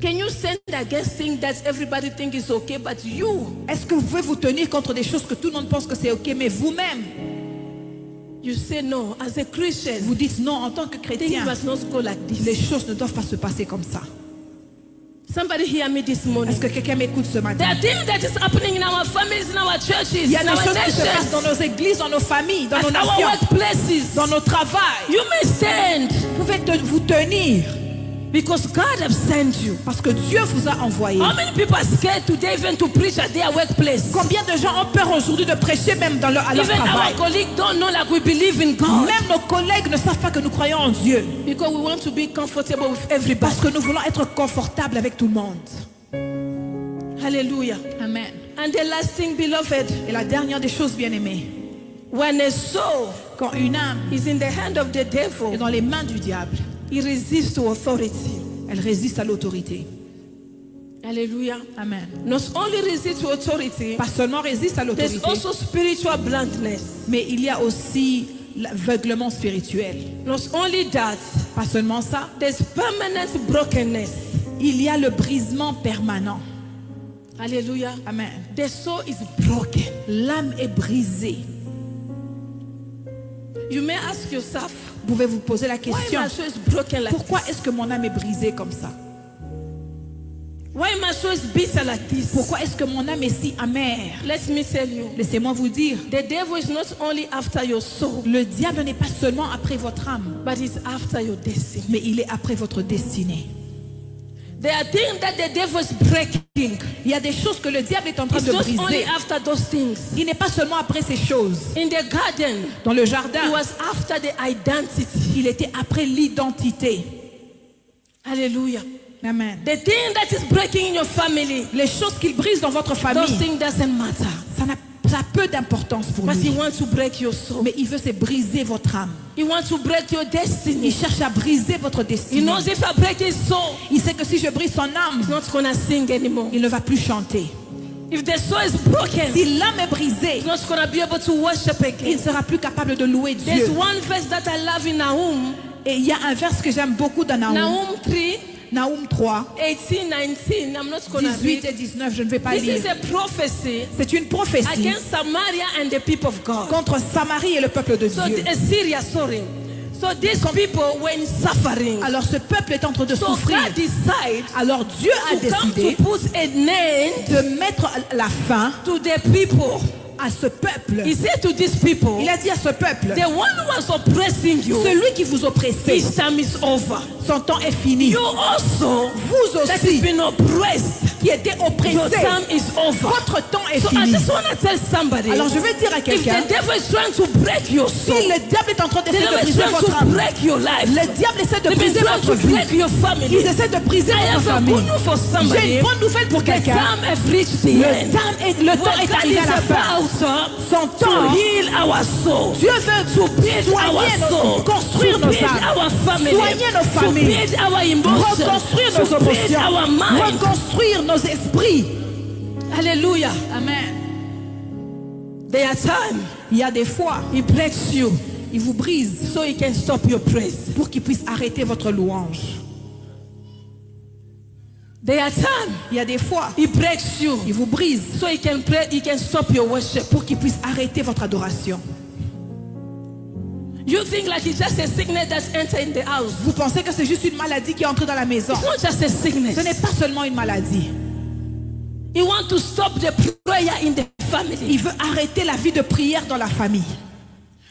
Can you stand against things that everybody think is okay, but you Est-ce que vous pouvez vous tenir contre des choses que tout le monde pense que c'est OK, mais vous-même, say no? As a Christian, vous dites non en tant que things chrétien. must not go like Les this. choses ne doivent pas se passer comme ça. Somebody hear me this morning. Est-ce que quelqu'un m'écoute ce There matin? are things that is happening in our families, in our churches, Il y a in des our choses qui se passent dans nations, nos églises, dans nos familles, dans at nos our nations, workplaces. dans nos travails. You may stand Vous pouvez vous tenir because God has sent you. parce que Dieu vous a envoyé. How many people are scared today even to preach at their workplace? Combien de gens ont peur aujourd'hui de prêcher même à leur Even our travail? colleagues don't know like we believe in God. Même nos collègues ne savent pas que nous croyons en Dieu Because we want to be comfortable with everybody. parce que nous voulons être confortables avec tout le monde. Hallelujah. Amen. And the last thing, beloved, Et la dernière des choses, bien-aimées, when a soul quand une âme is in the hand of the est devil, dans les mains du diable, he resists to authority. elle résiste à l'autorité. Hallelujah. Amen. Not only resist to authority, Pas seulement résiste à there's l'autorité, also spiritual blindness. mais il y a aussi l'aveuglement spirituel. Not only that, Pas seulement ça, there's permanent brokenness. il y a le brisement permanent. Hallelujah. Amen. The soul is broken. L'âme est brisée. You may ask yourself, Vous pouvez vous poser la why question, my soul is broken like pourquoi this? est-ce que mon âme est brisée comme ça? Why my soul is bitter like this? Pourquoi est-ce que mon âme est si amère? Let me tell you, Laissez-moi vous dire, the devil is not only after your soul, le diable n'est pas seulement après votre âme, but he's after your destiny. mais il est après votre destinée. There are things that the devil is breaking. Il y a des choses que le diable est en train It's de not only briser. after those things. Il n'est pas seulement après ces choses. In the garden, Dans le he jardin, was after the identity. il était après l'identité. Hallelujah. Amen. The thing that is breaking in your family, Les choses qu'il brise dans votre those famille, things doesn't matter. ça a peu d'importance pour But he lui. wants to break your soul. Mais il veut c'est briser votre âme. He wants to break your Il destiny. cherche à briser votre He destinée. knows if I break his soul, Il sait que si je brise son âme, he's not gonna sing anymore. il ne va plus chanter. If the soul is broken, Si l'âme est brisée, he's not gonna be able to worship il again. ne sera plus capable de louer There's Dieu. one verse that I love in Nahum, Et il y a un verse que j'aime beaucoup dans Nahum. Nahum 3, Nahum 3, 18, 19. I'm not gonna 18 read. et 19, je ne vais pas This lire. is a prophecy C'est une prophétie against Samaria and the people of God. contre Samarie et le peuple de So Dieu. Assyria, sorry. So these people were in suffering. Alors ce peuple est en train de So souffrir. God decided Alors Dieu a to come décidé to put a name de mettre la fin to the people. à ce peuple. He said to these people, Il a dit à ce peuple, the one who was oppressing you, celui qui vous oppressait, his time is over. son temps est fini. You also, Vous that has aussi, been oppressed, qui étiez your oppressé, time is over. votre temps est So I fini. just want to tell somebody, Alors je vais dire à if quelqu'un, the devil is trying to break your si soul, le diable est en train the d'essayer de devil is briser trying votre to âme, break your life, le diable essaie de they've been briser trying votre to vie, break your family. ils essaient de briser I votre have a famille. good news for J'ai somebody. une bonne nouvelle pour The quelqu'un. time has reached the end. Le temps What est God arrivé is à la fin. about Son to temps, heal our soul, Dieu veut build our soigner soul, nos, construire to nos build âmes, our family, soigner nos to familles, build our emotions, reconstruire to nos build émotions, our mind. reconstruire nos esprits. Hallelujah. Amen. There are times Il y a des fois, He breaks you il vous brise so He can stop your praise. pour qu'il puisse arrêter votre louange. There are times Il y a des fois, He breaks you il vous brise so He can pray. He can stop your worship. pour qu'il puisse arrêter votre adoration. You think like it's just a sickness that's entered in the house. Vous pensez que c'est juste une maladie qui est entrée dans la maison. It's not just a sickness. Ce n'est pas seulement une maladie. He wants to stop the prayer in the family. Il veut arrêter la vie de prière dans la famille.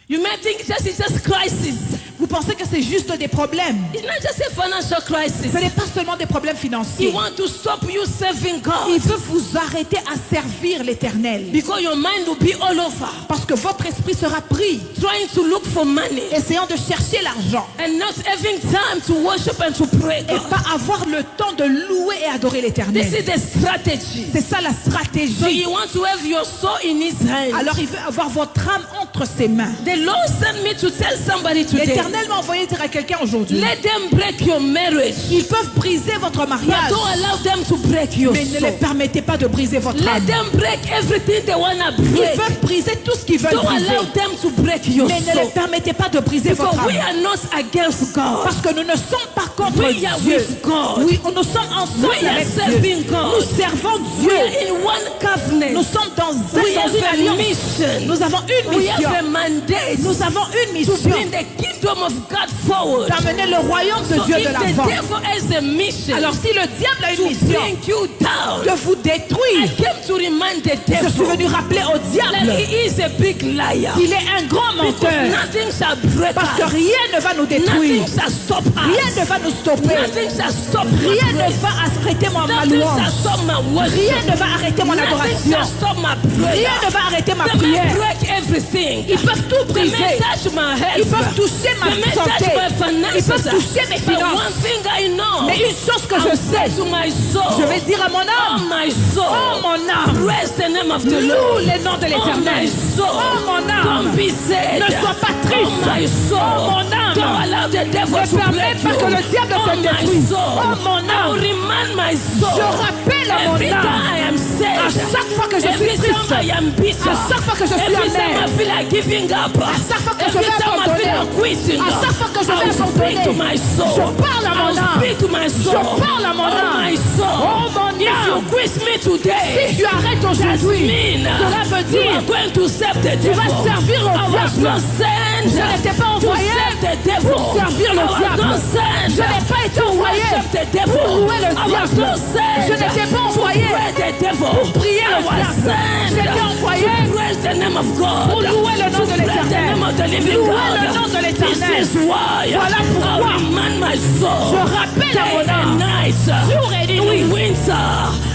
You may think it's just crisis. Vous pensez que c'est juste des problèmes. It's not just a financial crisis. Ce n'est pas seulement des problèmes He financiers. wants to stop you serving God. Il veut vous arrêter à servir l'Éternel. Because your mind will be all over, Parce que votre esprit sera pris, trying to look for money essayant de chercher l'argent. and not having time to worship and to pray Et God. pas avoir le temps de louer et adorer This l'Éternel. is the strategy. C'est ça la So stratégie. He wants to have your soul in His hand. Alors il veut avoir votre âme entre ses mains. The Lord sent me to tell somebody today, L'Éternel m'a envoyé dire à quelqu'un aujourd'hui. let them break your marriage, Ils peuvent briser votre but mariage, don't allow them to break your mais ne les soul. permettez pas de briser votre Let âme. them break everything they want to Ils break. peuvent briser tout ce qu'ils veulent Don't briser, allow them to break your mais ne les soul. permettez pas de briser Because votre we âme. are not against God. Parce que nous ne sommes pas contre We are Dieu. with God. Oui, nous sommes ensemble We are avec serving Dieu. God. Nous servons We Dieu. are in one covenant. Nous sommes dans We une have a alliance. mission. Nous avons une We have mission. a mandate Nous avons une to mission bring the kingdom of God forward. d'amener le royaume de So Dieu de if the l'avant. devil has a mission Alors si le diable a to une mission bring you down, de vous I détruire, came to remind the je suis devil venu rappeler au that diable he is a big liar. qu'il est un grand Because menteur. nothing shall break Parce que us. rien ne va nous détruire. Nothing shall stop Rien us. ne va nous stopper. Nothing shall stop my Rien ne praise. va arrêter ma Nothing louange. shall stop my worship. Rien ne va arrêter mon Nothing adoration. shall stop my prayer. Rien ne va arrêter ma They may prière. break everything. Ils peuvent tout They may briser. touch my health. Ils peuvent toucher ma They may santé. touch my Ils finances. peuvent toucher mes But finances. one thing I know, Mais une chose que je I'll sais, say to my soul, je vais dire à mon oh âme, my soul, oh mon âme, praise the name of the loue Lord. le nom de Oh l'Éternel. my soul, Oh mon âme, don't be sad. ne sois pas triste. Oh my soul, Oh mon âme, don't allow the devil ne to permets break pas you. que le diable Oh te my détruise. soul, Oh mon âme, I'll remind my soul. je rappelle à mon Every âme, time I am sad, à chaque fois que je every suis triste, time I am bitter, à chaque fois que je suis every time amer, I feel like giving up, à chaque fois que je every vais time I feel abandonner, like quitting, à chaque fois que je vais I'll speak abandonner, to my soul. je parle à mon I'll âme. speak to my soul. Je parle à mon Oh âme. my soul. Oh mon If you âme, quit me today, si tu arrêtes that aujourd'hui, means cela veut you dire are going to serve the tu vas devil. servir au I was diable. not sent Je n'étais pas to envoyé serve the devil. pour servir le I was diable. not sent Je n'ai pas été to envoyé worship the devil. pour louer le I was diable. not sent Je n'étais pas envoyé to pray the devil. pour prier le I was diable. sent J'étais envoyé to praise the name of God. pour louer le nom To de praise the l'Éternel. name of the living Louer God. le nom de l'Éternel. This is why Voilà pourquoi I remind my soul. je rappelle à mon Day and âme, night, jour et nuit, in winter,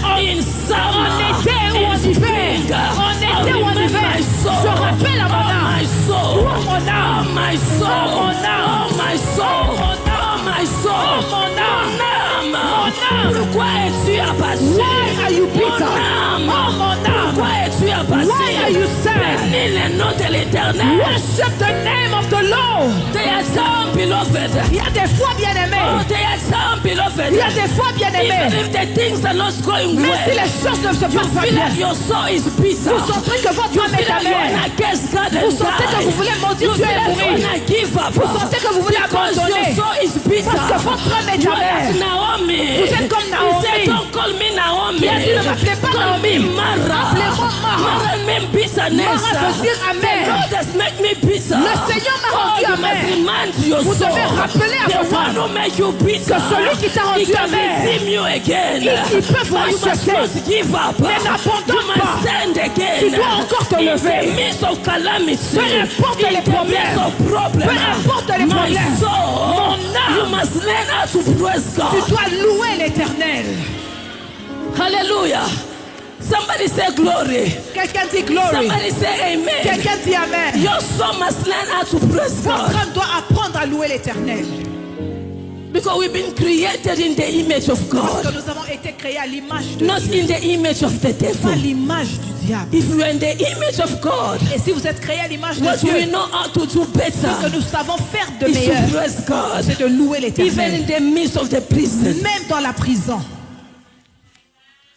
in summer, en été ou en in hiver, spring, en I été ou en remind hiver, my soul. je rappelle à mon Oh âme, my soul, oh mon âme, oh my soul, oh mon âme, oh my soul, oh my soul, oh mon âme, mon âme. Pourquoi es-tu abattu? Why are you bitter? Mon âme, Oh mon âme, pourquoi es-tu abattu? why are you sad? Bénis le nom de l'Éternel. Worship the name of the Lord. There are some beloved. Il y a des fois bien Oh, aimés. there are some beloved. Il y a des fois bien Even aimés. if the things are not going Même si well, les choses ne se you passent pas feel bien, like your soul is bitter. vous sentez que votre You âme feel est like you amère. are against God and Vous sentez que die. vous voulez maudire You Dieu feel et like you mourir. wanna give up. Vous sentez que vous voulez Because your abandonner. soul is bitter. Parce que votre âme est You are amère. like Naomi. Vous êtes comme Naomi. He said, don't call me Naomi. Qui a dit, ne m'appelez pas Call Naomi. me Mara. Appelez-moi Mara. Mara means bitterness. Mara veut dire amer. The Lord has made me bitter. Le Seigneur m'a rendu you amer. must remind your Vous soul. devez rappeler à The votre one âme who made you bitter. que celui qui t'a rendu He can amer, redeem you again. il peut vous But you must racheter. not give up. Mais n'abandonne You must pas. stand again. Tu dois encore te lever. In the midst of calamity. Peu importe In les the problèmes. midst of problem. Peu importe les My problèmes. soul. Mon âme. You must learn how to praise God. tu dois louer l'Éternel. Hallelujah. Somebody say glory. Quelqu'un dit glory. Somebody say amen. Quelqu'un dit amen. Your soul must learn how to praise Votre God. âme doit apprendre à louer l'Éternel. Because we've been created in the image of Parce que God. nous avons été créés à l'image de Not Dieu. in the image of the Pas devil. l'image du diable. If you are in the image of God, Et si vous êtes créés à l'image de what Dieu, we know how to do ce que better nous savons faire de is meilleur, to praise God. c'est de louer Even l'Éternel. in the midst of the prison. Même dans la prison.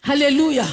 Hallelujah.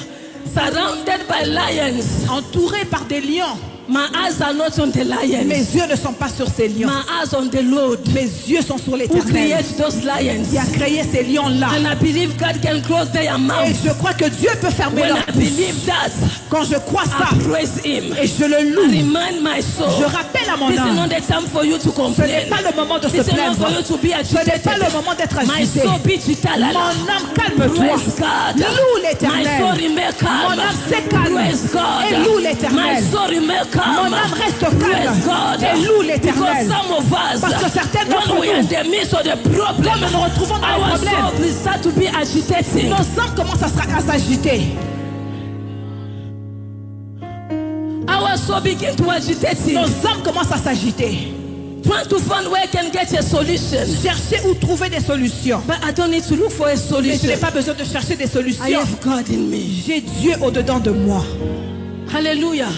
surrounded by lions. entouré par des lions. My eyes are not on the lions. Mes yeux ne sont pas sur ces lions. My eyes on the Lord. Mes yeux sont sur Who l'Éternel created those lions? qui a créé ces lions-là. And I believe God can close their Et mouth. je crois que Dieu peut fermer When leur I bouche. believe that, Quand je crois ça I praise Him. et je le I loue, remind my soul. je rappelle à mon This is not âme, the time for you to ce n'est complain. pas le moment de se This is not plaindre. for you to be Ce n'est pas le agitated. moment d'être My agité. soul be chitalala. Mon âme, calme-toi. Praise God. Loue My l'Éternel. soul remain calm. Mon âme, c'est calme. Praise God. Et loue l'Éternel. My soul remain calm. Mon âme reste calme. Praise God. Et loue Because l'Éternel. some of us, Parce que certains d'entre when we are in nous, the midst of the problem, comme nous nous retrouvons dans les our problèmes, soul will start to be agitating. nos âmes commencent à s'agiter. Our soul begin to agitate. Nos âmes commencent à s'agiter. Trying to find where I can get a solution. Chercher ou trouver des solutions. But I don't need to look for a Mais je solution. n'ai pas besoin de chercher des I solutions. have God in me. J'ai Dieu au-dedans de moi. Hallelujah.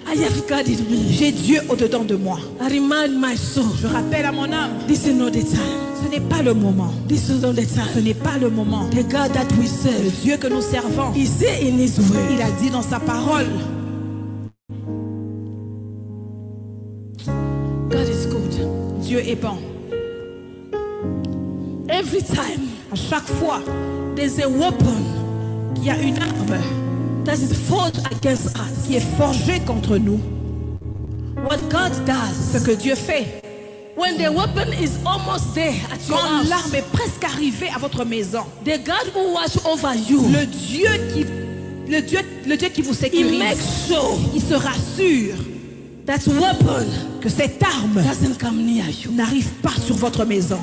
I have God in me. J'ai Dieu au-dedans de moi. I remind my soul, Je rappelle à mon âme, this is not the time. ce n'est pas le moment. This is not the Ce time. n'est pas le moment. The God that we Le serve, Dieu que nous servons, He said in His il word, a dit dans sa parole, God is good. Dieu est bon. Every time À chaque fois there's a weapon qu'il y a une arme that is forged against us, qui est forgée contre nous, what God ce does, que Dieu fait, when the weapon is almost there at your quand house, l'arme est presque arrivée à votre maison, the God who watch over you, le Dieu qui vous He sécurise, makes sure il se rassure that weapon que cette arme doesn't come near you. n'arrive pas sur votre maison.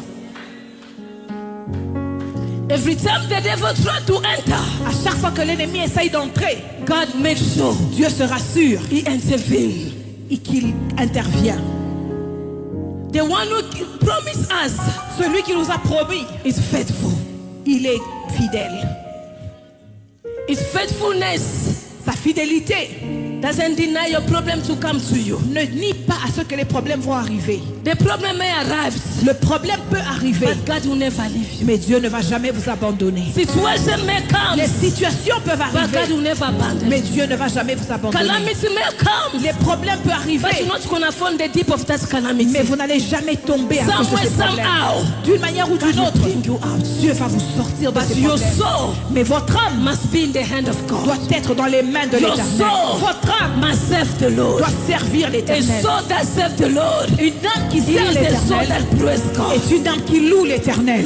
Every time the devil tries to enter, À chaque fois que l'ennemi essaye d'entrer, God makes sure Dieu se rassure He intervenes. et qu'il intervient. The one who promised us Celui qui nous a promis, is faithful. il est fidèle. His faithfulness Sa fidélité doesn't deny your problem to come to you. ne nie pas à ce que les problèmes vont arriver. The problem may arrive, Le problème peut arriver, but God will never leave you. mais Dieu ne va jamais vous abandonner. Situation may come, Les situations peuvent but God arriver, will never abandon mais you. Dieu ne va jamais vous abandonner. Calamity may come, Les problèmes peuvent but you're arriver, not going to find the deep of that calamity. mais vous n'allez jamais tomber à cause de Somewhere, ces problèmes. somehow, D'une manière ou God d'une will autre, bring you out. Dieu va vous sortir de But ces your problèmes. soul Mais votre âme must be in the hand of God. doit être dans les mains de Your l'Éternel. soul Votre âme must serve the Lord. doit servir A l'Éternel. soul that serves the Lord Une âme qui is sert a soul l'Éternel that praise God. est une âme qui loue l'Éternel.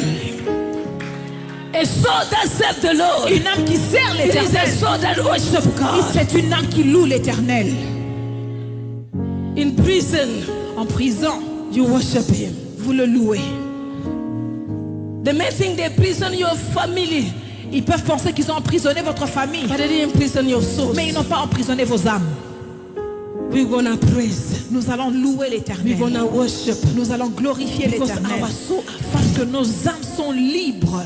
A soul that serves the Lord, Une âme qui sert it is a l'Éternel. soul that worship Et God. c'est une âme qui loue l'Éternel. In prison, En prison, you worship Him. vous le louez. The main thing, they prison your family, Ils peuvent penser qu'ils ont emprisonné votre famille, but they didn't prison your soul. mais ils n'ont pas emprisonné vos âmes. We're gonna praise. Nous allons louer We're l'Éternel. gonna worship. Nous allons glorifier Because l'Éternel. our soul are Parce que nos âmes sont libres.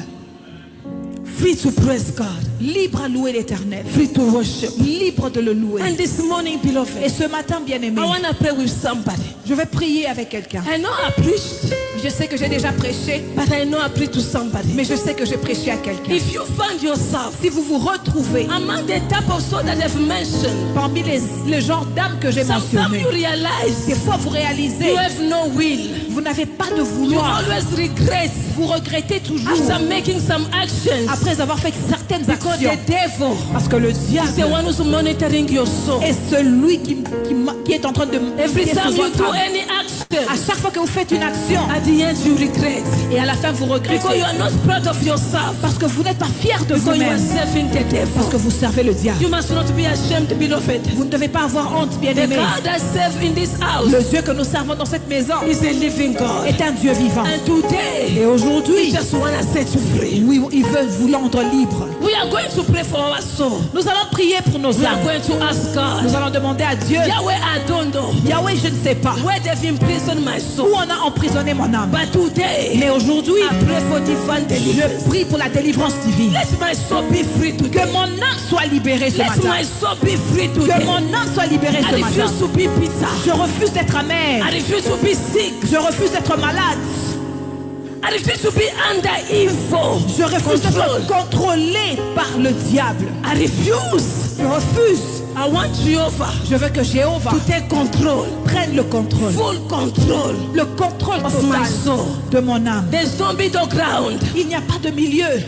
free to praise God, Libres à louer l'Éternel. free to worship. Libres de le louer. And this morning, Et beloved, ce matin, bien-aimé, I wanna pray with somebody. je vais prier avec quelqu'un. I know I preached, Je sais que j'ai déjà prêché, but I know I preached to somebody. mais je sais que j'ai prêché à quelqu'un. If you find yourself Si vous vous retrouvez among the type of soul that I've mentioned, parmi les genres d'âmes que j'ai sometimes mentionnés, you realize des fois vous réalisez, you have no will. vous n'avez pas de You vouloir. always regret Vous regrettez toujours after making some actions après avoir fait certaines because actions. the devil Parce que le is the diable one who's monitoring your soul. est celui qui est en train de Every qui est time sur you votre do âme. any action, À chaque fois que vous faites une action at the end you regret et à la fin vous because you regrettez are not proud of yourself, parce que vous n'êtes pas fier de because you are vous-même, serving the parce que devil. vous servez le diable. You must not be ashamed, beloved. Vous ne devez pas avoir honte, The bien-aimé. God that serves in this house Le Dieu que nous servons dans cette maison is a living God. est un Dieu vivant. And today, Et aujourd'hui, we just want to set you free. oui, il veut vous rendre libre. We are going to pray for our soul. Nous allons prier pour nos We are âmes. going to ask God, Nous allons demander à Dieu, Yahweh, I don't know Yahweh, je ne sais pas where they've imprisoned my où soul. on a emprisonné mon âme. But today, Mais aujourd'hui, I pray for divine deliverance. je prie pour la délivrance divine. Let my soul be free Que today. mon âme soit libérée ce Let matin. my soul be free Que today. mon âme soit libérée I ce matin. refuse to be bitter. Je refuse d'être amer. I refuse to be sick. Je refuse d'être malade. I refuse to be under evil. Je refuse control. d'être contrôlé par le diable. I refuse. Je refuse. I want Jehovah Je veux que Jéhovah to take control. prenne le contrôle. Full control. Le contrôle Of my total soul. de mon âme. There's no middle ground. Il n'y a pas de milieu.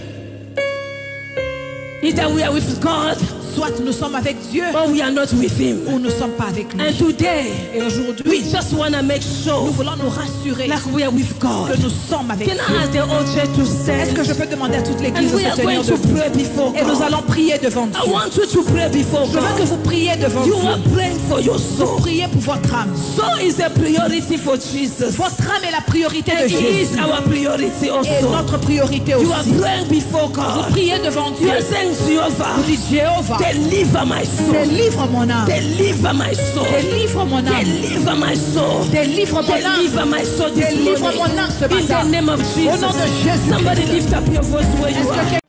Either we are with God Soit nous sommes avec Dieu or we are not with Him. ou nous ne sommes pas avec lui. And today, Et we aujourd'hui, just want to make nous sure voulons nous rassurer like we are with God. que nous sommes avec Can Dieu. I ask the whole church to Est-ce stand? que je peux demander à toute And l'église de we se are going tenir to debout? pray before Et nous God. allons prier devant I Dieu. want you to pray before Je veux que God. vous priez devant You Dieu. are praying for your soul. Priez pour votre âme. Soul is a priority for Jesus. Votre âme est la priorité de And He is Jésus. our priority Et also. notre priorité You are aussi. praying before Vous God. priez devant You Dieu. are saying, Jehovah, Vous dites Jéhovah, deliver my soul. délivre mon âme. Deliver my soul. Délivre mon âme. Deliver my soul. Délivre mon âme. Deliver my soul this Délivre morning. mon âme ce In matin. the name of Au nom de Jesus. Jésus. Somebody lift up your voice where you Est-ce que are.